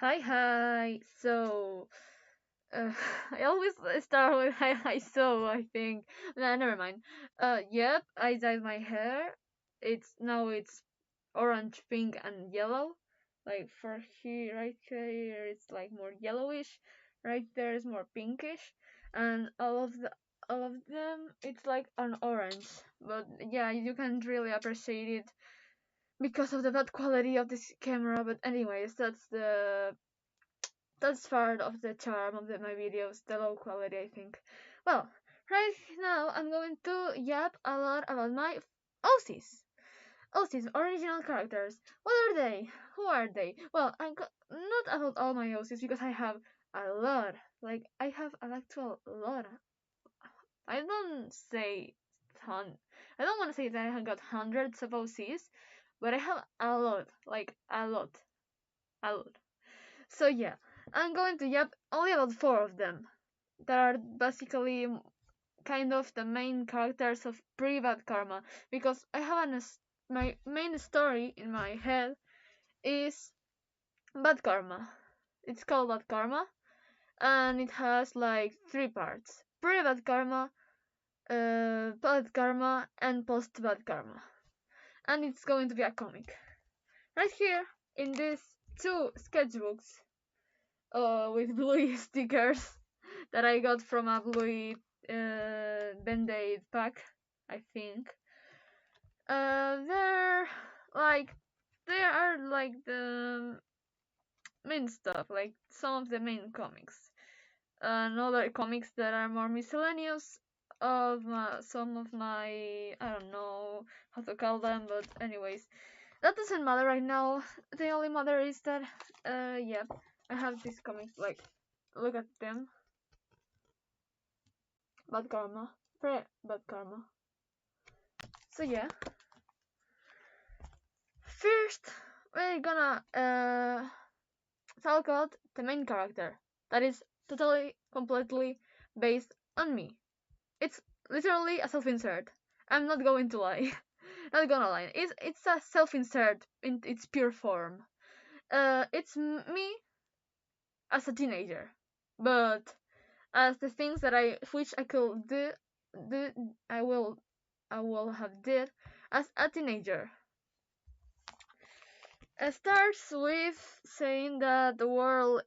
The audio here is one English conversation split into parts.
Hi. Uh, I always start with hi. I think. Nah, never mind. Yep. I dyed my hair. It's orange, pink, and yellow. Like for here, right here, it's like more yellowish. Right there is more pinkish, and all of them, it's like an orange. But yeah, you can't really appreciate it because of the bad quality of this camera. But anyways, that's part of the charm of my videos, the low quality, I think. Well, right now I'm going to yap a lot about my OCs. OCs, original characters. What are they? Who are they? Well, not about all my OCs because I have a lot. Like, I have an actual lot. I don't say ton. I don't want to say that I have got hundreds of OCs, but I have a lot. Like, a lot. A lot. So yeah, I'm going to yap only about four of them that are basically kind of the main characters of Pretty Bad Karma because I have my main story in my head is Bad Karma. It's called Bad Karma and it has like three parts: Pretty Bad Karma, Bad Karma, and Post Bad Karma. And it's going to be a comic right here in these two sketchbooks with Bluey stickers that I got from a Bluey Band-Aid pack, I think. They're like they are like the main stuff, like some of the main comics. And other comics that are more miscellaneous of some of my I don't know how to call them, but anyways, that doesn't matter right now. The only matter is that yeah, I have these comics. Like, look at them. Bad karma. Pre bad karma. So yeah. First we're gonna talk about the main character. That is totally, completely based on me. It's literally a self-insert. I'm not going to lie. Not gonna lie. It's a self-insert in its pure form. It's me as a teenager. But as the things that I wish I could do I will have did as a teenager. It starts with saying that the world.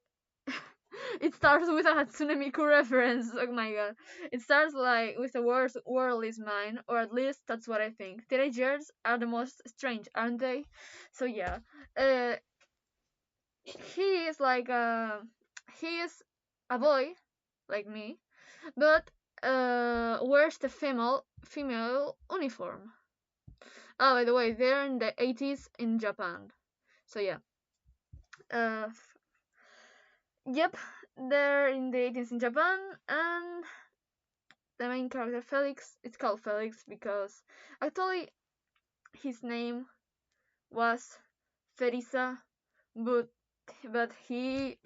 It starts with a Hatsune Miku reference. Oh my god! It starts like with the world is mine, or at least that's what I think. Teenagers are the most strange, aren't they? So yeah, uh, he is like he is a boy like me, but wears the female uniform. Oh, by the way, they're in the 80s in Japan. So yeah, uh, yep, they're in the 80s in Japan, and the main character Felix. It's called Felix because actually his name was Teresa, but he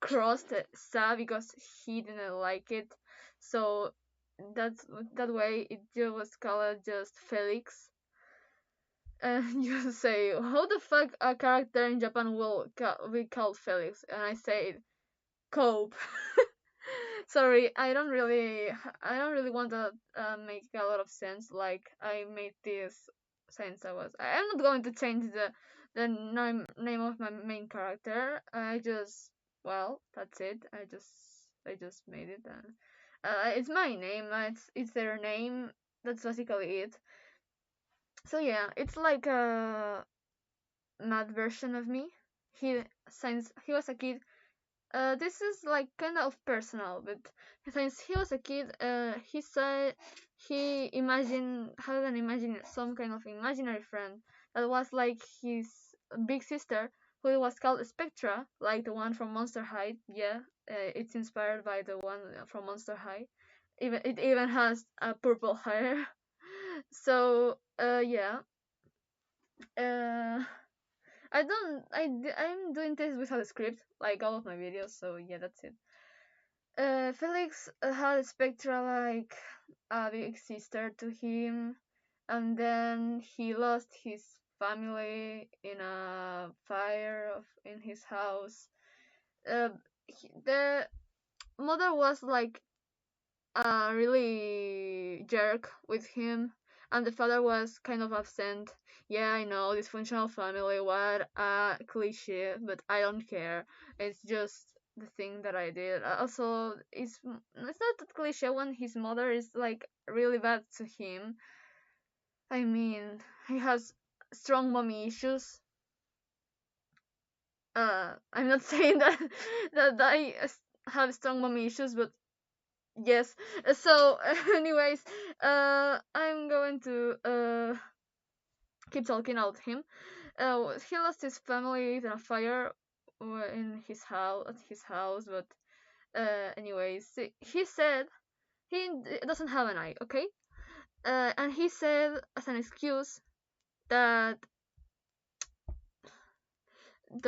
crossed Sa because he didn't like it. So that's that way it just was called just Felix. And you say, how the fuck a character in Japan will be called Felix? And I say, cope. Sorry, I don't really want to make a lot of sense. Like I made this since I'm not going to change the name of my main character. I just, well, that's it. I just made it. It's my name. It's their name. That's basically it. So yeah, it's like a mad version of me. He Since he was a kid, this is like kind of personal, but since he was a kid, he said he imagined had an imagine some kind of imaginary friend that was like his big sister, who was called Spectra, like the one from Monster High. Yeah, it's inspired by the one from Monster High. Even it even has purple hair. So yeah, uh, I'm doing this without a script, like all of my videos. So yeah, that's it. Felix had Spectra like a big sister to him, and then he lost his family in a fire in his house. The mother was like really jerk with him, and the father was kind of absent. Yeah, I know, dysfunctional family, what a cliche, but I don't care. It's just the thing that I did. Also, it's not that cliche when his mother is like really bad to him. I mean, he has strong mommy issues. I'm not saying that I have strong mommy issues, but yes. So, anyways, I'm going to keep talking about him. He lost his family in a fire in his house at his house, but anyways, he said he doesn't have an eye, okay? And he said as an excuse that in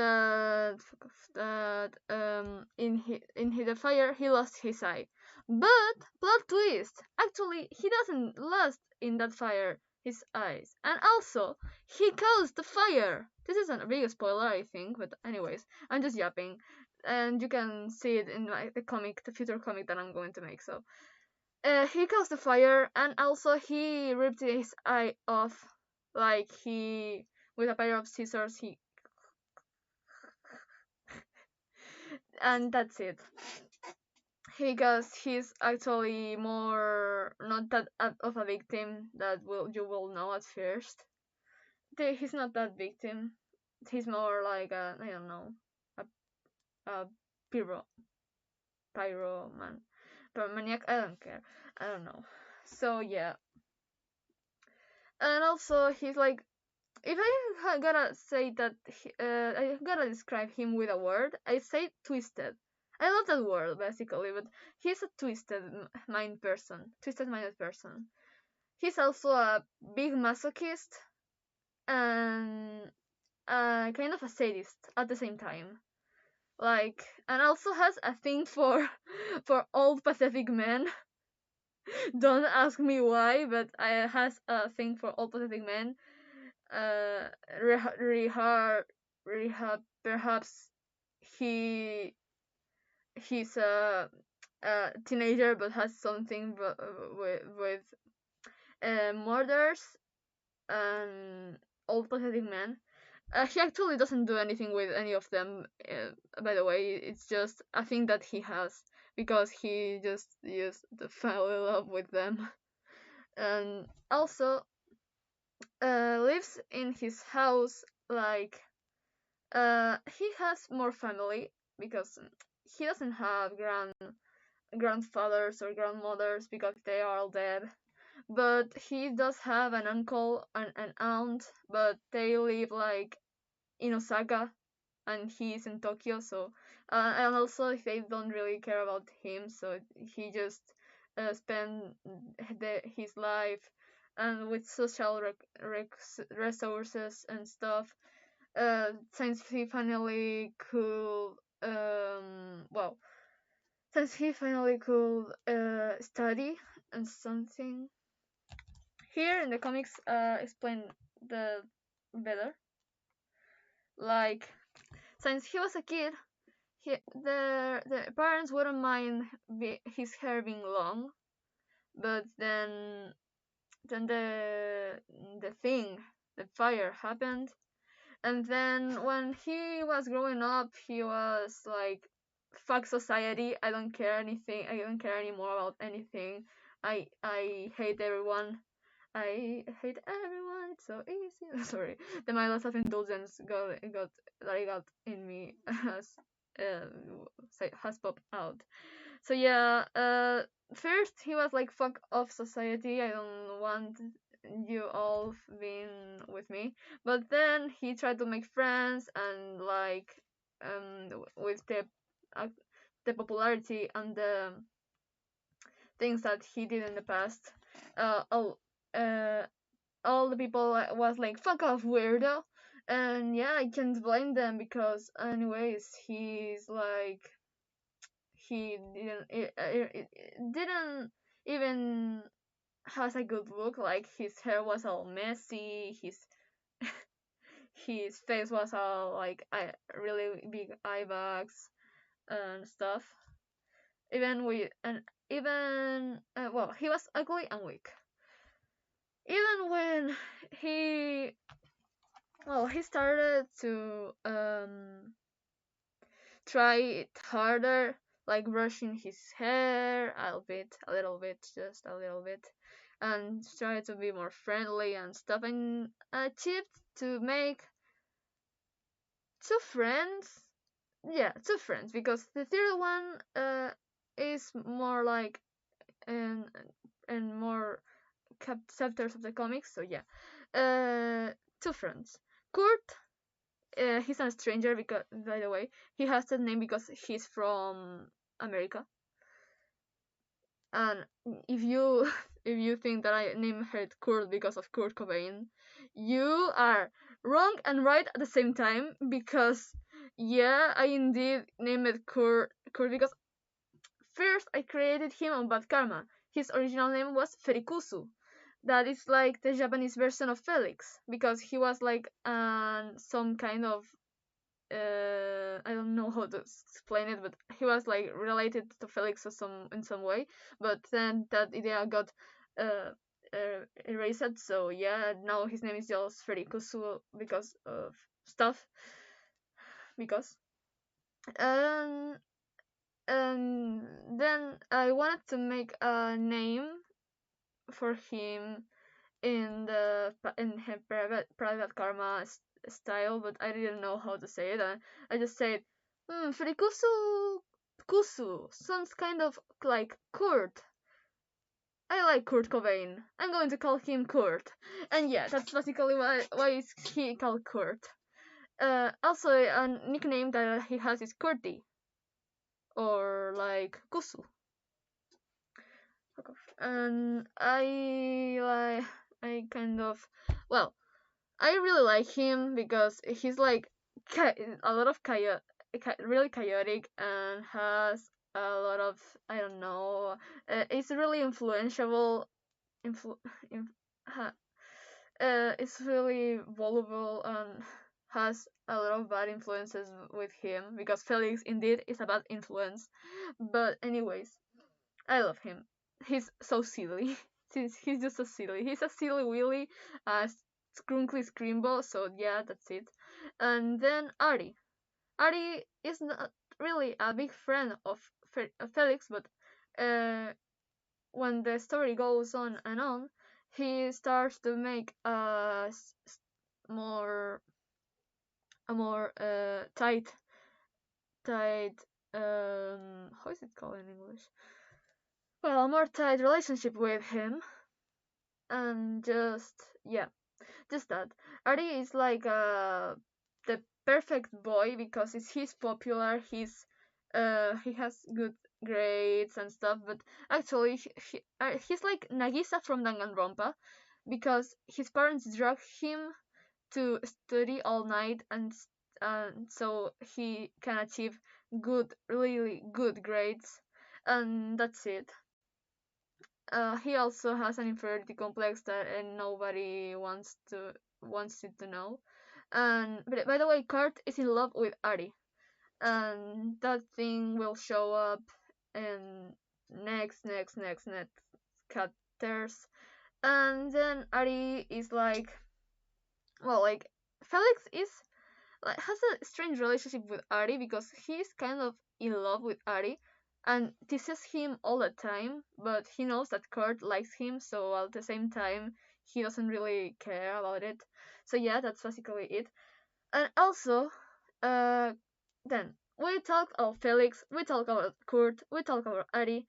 the fire he lost his eye. But plot twist, actually he doesn't lost in that fire his eyes, and also he caused the fire. This is a big spoiler, I think, but anyways, I'm just yapping, and you can see it in the future comic that I'm going to make. So he caused the fire, and also he ripped his eye off, like he with a pair of scissors. He And that's it, because he's actually more not that of a victim that will you will know at first. He's not that victim. He's more like a, I don't know, a, a pyro pyro man pyromaniac. I don't care. I don't know. So yeah, and also he's like, if gotta say that I gotta describe him with a word, I say twisted. I love that word basically, but he's a twisted minded person. He's also a big masochist and kind of a sadist at the same time. Like, and also has a thing for for old Pacific men. Don't ask me why, but I has a thing for old Pacific men. uh rehab rehab perhaps he he's a teenager but has something with murders and old pathetic men. He actually doesn't do anything with any of them, by the way. It's just a thing that he has because he just used to fall in love with them. And also lives in his house, like he has more family because he doesn't have grandfathers or grandmothers because they are all dead. But he does have an uncle and an aunt, but they live like in Osaka and he's in Tokyo. So and also they don't really care about him, so he just spend his life and with social resources and stuff, since he finally could well since he finally could study and something. Here in the comics explain the better, like since he was a kid, the parents wouldn't mind his hair being long, but then the fire happened. And then when he was growing up, he was like, "Fuck society! I don't care anything. I don't care anymore about anything. I hate everyone. I hate everyone. It's so easy." Sorry, the my loss of indulgence got that I got in me uh, has popped out. So yeah, first he was like, "Fuck off society. I don't want you all being with me." But then he tried to make friends and like with uh, the popularity and the things that he did in the past, uh, all uh, all the people was like, "Fuck off, weirdo." And yeah, I can't blame them because anyways, he's like, he didn't even has a good look. Like his hair was all messy. His his face was all like really big eye bags and stuff. Even with and even well, he was ugly and weak. Even when he he started to try it harder, like brushing his hair a little bit, just a little bit, and try to be more friendly and stuff, and achieved to make two friends. Yeah, two friends, because the third one is more like and more chapters of the comics. So yeah, two friends. Kurt, he's not a stranger, because, by the way, he has that name because he's from America. And if you if you think that I named her Kurt because of Kurt Cobain, you are wrong and right at the same time. Because yeah, I indeed named it Kurt because first I created him on Bad Karma. His original name was Ferikusu. That is like the Japanese version of Felix, because he was like some kind of I don't know how to explain it, but he was like related to Felix or in some way. But then that idea got uh, erased. So yeah, now his name is just Ferikusu because of stuff. Because and and then I wanted to make a name for him in her private karma style, but I didn't know how to say it. I just said, Furikusu Kusu sounds kind of like Kurt. I like Kurt Cobain. I'm going to call him Kurt. And yeah, that's basically why is he called Kurt. Also, a nickname that he has is Kurti, or like Kusu. And I kind of, well, I really like him because he's like a lot of really chaotic, and has a lot of, I don't know. It's really influential. Influ, inf, ha, it's really vulnerable and has a lot of bad influences with him, because Felix indeed is a bad influence. But anyways, I love him. He's so silly. He's just so silly. He's a silly Willy, uh, Scrunkly Screamball. So yeah, that's it. And then Ari. Ari is not really a big friend of Felix, but uh, when the story goes on and on, he starts to make more a more tight how is it called in English? Well, a more tight relationship with him, and just yeah, just that. Ari is like the perfect boy, because he's popular, he has good grades and stuff, but actually he's like Nagisa from Danganronpa, because his parents drug him to study all night, and so he can achieve really good grades, and that's it. He also has an inferiority complex that nobody wants it to know. And but by the way, Kurt is in love with Ari, and that thing will show up in next chapters. And then Ari is like, well, like Felix is like has a strange relationship with Ari, because he's kind of in love with Ari and teases him all the time, but he knows that Kurt likes him, so at the same time he doesn't really care about it. So yeah, that's basically it. And also, uh, then we talk about Felix, we talk about Kurt, we talk about Ari.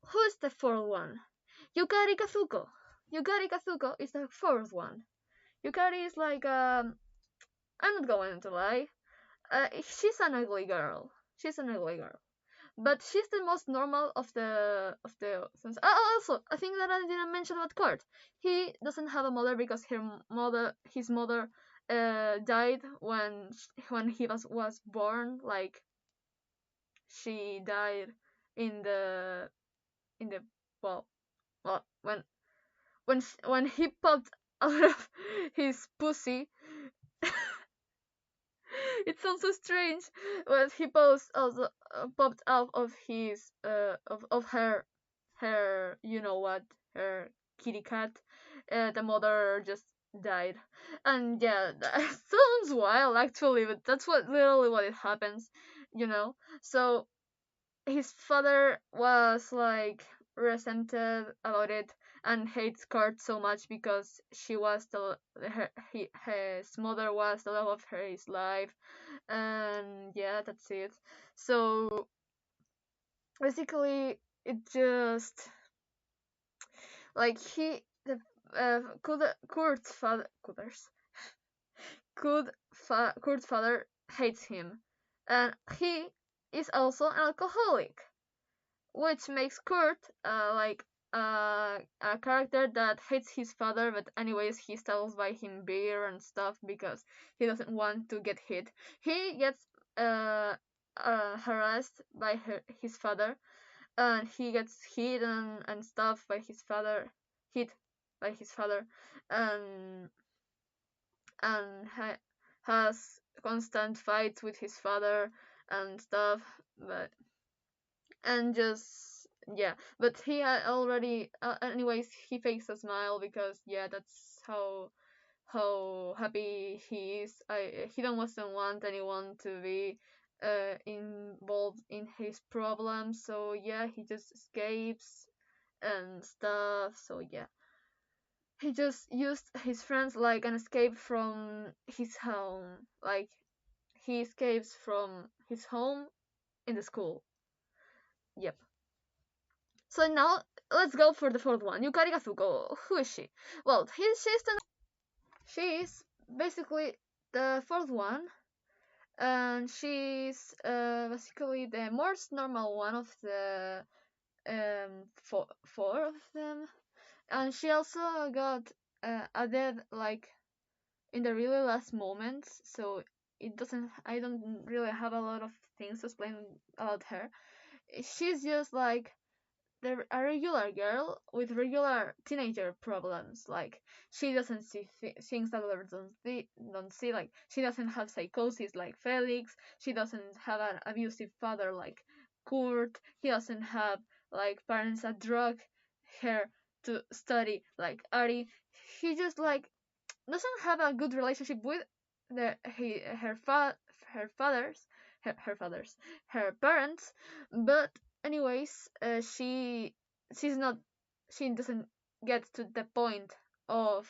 Who's the fourth one? Yukari Kazuko. Yukari Kazuko is the fourth one. Yukari is like I'm not going to lie. She's an ugly girl. She's an ugly girl, but she's the most normal of the sons. Also, I think that I didn't mention about Kurt. He doesn't have a mother because his mother, died when he was born. Like she died in the well, when he popped out of his pussy. It sounds so strange, but he posts also popped out of his of her you know what, her kitty cat. The mother just died, and yeah, that sounds wild actually, but that's what literally what it happens, you know. So his father was like resented about it and hates Kurt so much because she was his mother was the love of his life, and yeah, that's it. So basically, it just like he the Kurt's father Kurt's father hates him, and he is also an alcoholic, which makes Kurt a character that hates his father, but anyways he still buy him beer and stuff because he doesn't want to get hit. He gets uh, harassed by his father, and he gets hit and stuff by his father, hit by his father, and has constant fights with his father and stuff, but and just yeah, but he had already anyways he fakes a smile because yeah, that's how happy he is. He don't want anyone to be involved in his problems, so yeah, he just escapes and stuff. So yeah, he just used his friends like an escape from his home, like he escapes from his home in the school. Yep. So now let's go for the fourth one. Yukari Gazuko. Who is she? Well, she's basically the fourth one, and she's basically the most normal one of the four of them, and she also got added like in the really last moments. So it doesn't. I don't really have a lot of things to explain about her. She's just like a regular girl with regular teenager problems. Like she doesn't see things that others don't see. Like she doesn't have psychosis like Felix. She doesn't have an abusive father like Kurt. He doesn't have like parents that drug her to study like Ari. He just like doesn't have a good relationship with her fathers her parents, but anyways, she's not she doesn't get to the point of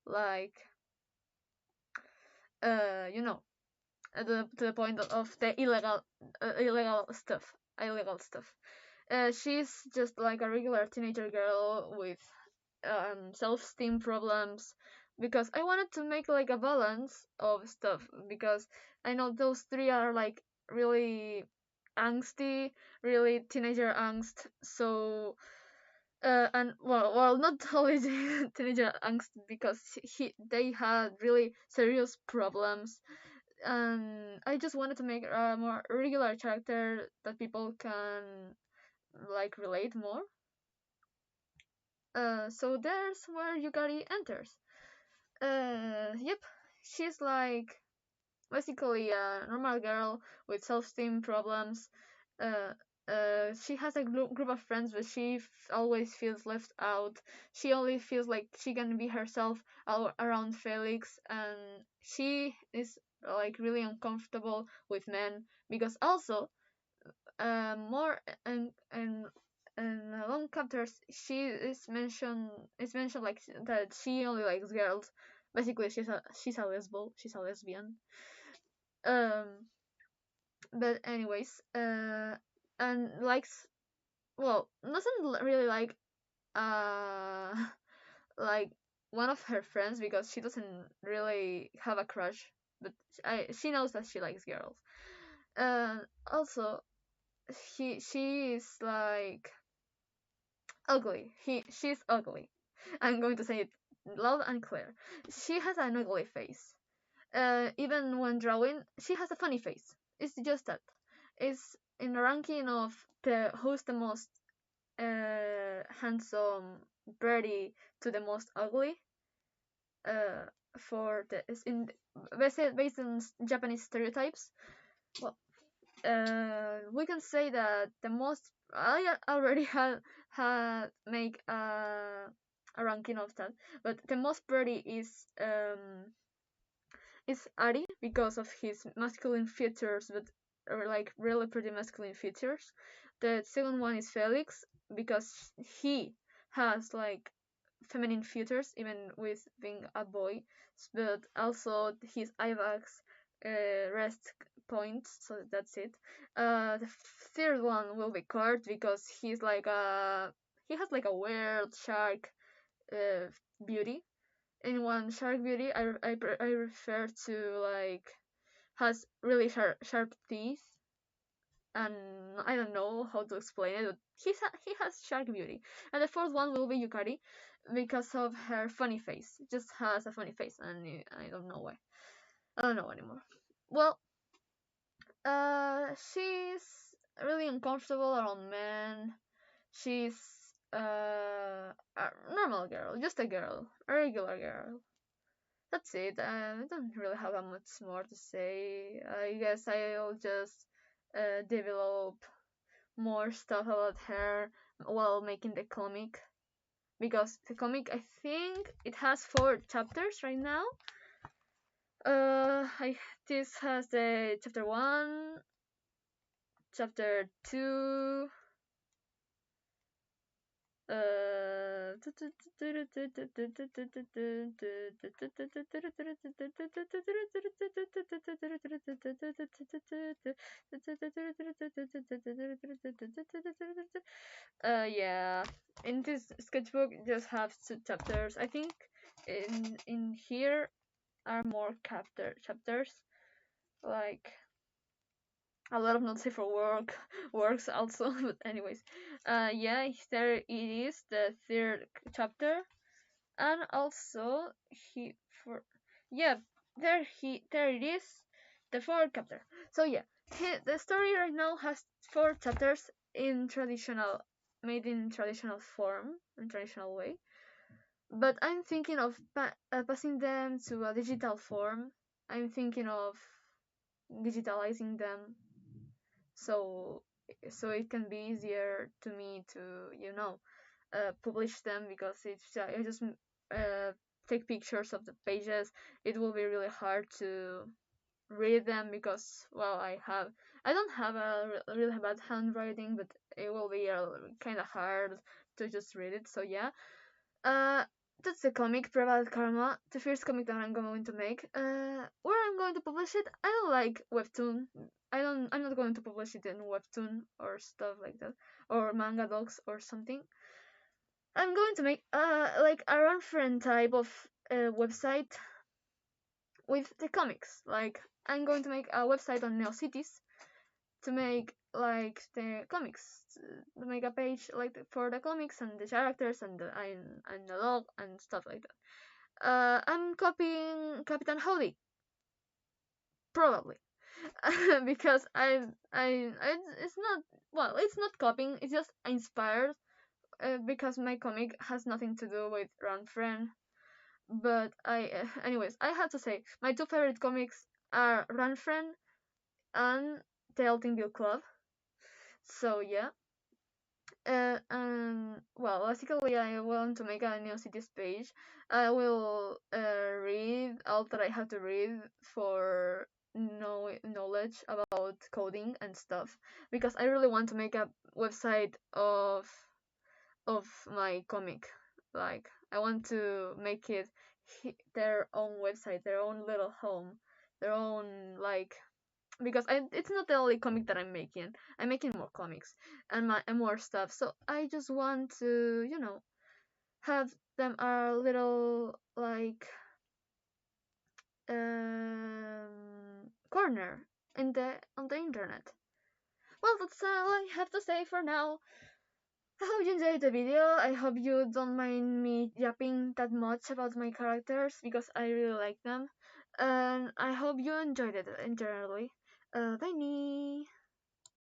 like you know to the point of the illegal stuff. She's just like a regular teenager girl with self-esteem problems, because I wanted to make like a balance of stuff, because I know those three are like really angsty, really teenager angst. So and well, not only teenager angst, because they had really serious problems, and I just wanted to make a more regular character that people can like relate more. So there's where Yukari enters. Yep, she's like basically a normal girl with self-esteem problems. Uh, she has a group of friends, but she always feels left out. She only feels like she can be herself around Felix, and she is like really uncomfortable with men, because also more and long chapters she is mentioned like that she only likes girls. Basically she's a lesbian. um but anyways, and likes, well, doesn't really uh like one of her friends, because she doesn't really have a crush, but she knows that she likes girls. Also, she is like ugly. She's ugly. I'm going to say it loud and clear. She has an ugly face. Even when drawing, she has a funny face. It's just that. It's in the ranking of the who's the most handsome, pretty to the most ugly. for the in based on Japanese stereotypes. Well, we can say that the most I already had make a ranking of that, but the most pretty is Ari because of his masculine features, but like really pretty masculine features. The second one is Felix because he has like feminine features even with being a boy, but also his eye bags rest points, so that's it. The third one will be Kurt because he has like a weird shark uh, beauty. In one, shark beauty I refer to like has really sharp teeth, and I don't know how to explain it, but he has shark beauty. And the fourth one will be Yukari because of her funny face. Just has a funny face, and I don't know why. I don't know anymore. Well, she's really uncomfortable around men. She's a normal girl, just a girl, a regular girl. That's it. I don't really have much more to say. I guess I'll just develop more stuff about her while making the comic, because the comic, I think it has 4 chapters right now. This has the chapter 1, chapter 2, yeah. In this sketchbook, just have 2 chapters. I think in here are more chapters, like a lot of not safe for work works also. But anyways, yeah, there it is, the third chapter. And also he for yeah, there it is, the fourth chapter. So yeah, the story right now has 4 chapters in traditional, made in traditional form, in traditional way, but I'm thinking of passing them to a digital form. I'm thinking of digitalizing them, so it can be easier to me to, publish them, because it's I just take pictures of the pages. It will be really hard to read them because, well, I don't have a really bad handwriting, but it will be kind of hard to just read it. So yeah, uh, that's the comic, Private Karma, the first comic that I'm going to make. Where I'm going to publish it, I don't like webtoon. I'm not going to publish it in webtoon or stuff like that, or manga docs or something. I'm going to make like a run friend type of website with the comics. Like, I'm going to make a website on NeoCities to make like the comics, to make a page like for the comics and the characters and the log and stuff like that. I'm copying Captain Howdy, probably, because it's not, well, it's not copying. It's just inspired, because my comic has nothing to do with Run Friend. But anyways, I have to say my 2 favorite comics are Run Friend and The Eltingville Club. So yeah, well, basically, I want to make a new cities page. I will read all that I have to read for knowledge about coding and stuff, because I really want to make a website of my comic. Like, I want to make it their own website, their own little home, their own, like, because it's not the only comic that I'm making. I'm making more comics and more stuff. So I just want to, have them a little like corner in the on the internet. Well, that's all I have to say for now. I hope you enjoyed the video. I hope you don't mind me yapping that much about my characters, because I really like them. And I hope you enjoyed it generally. Bye.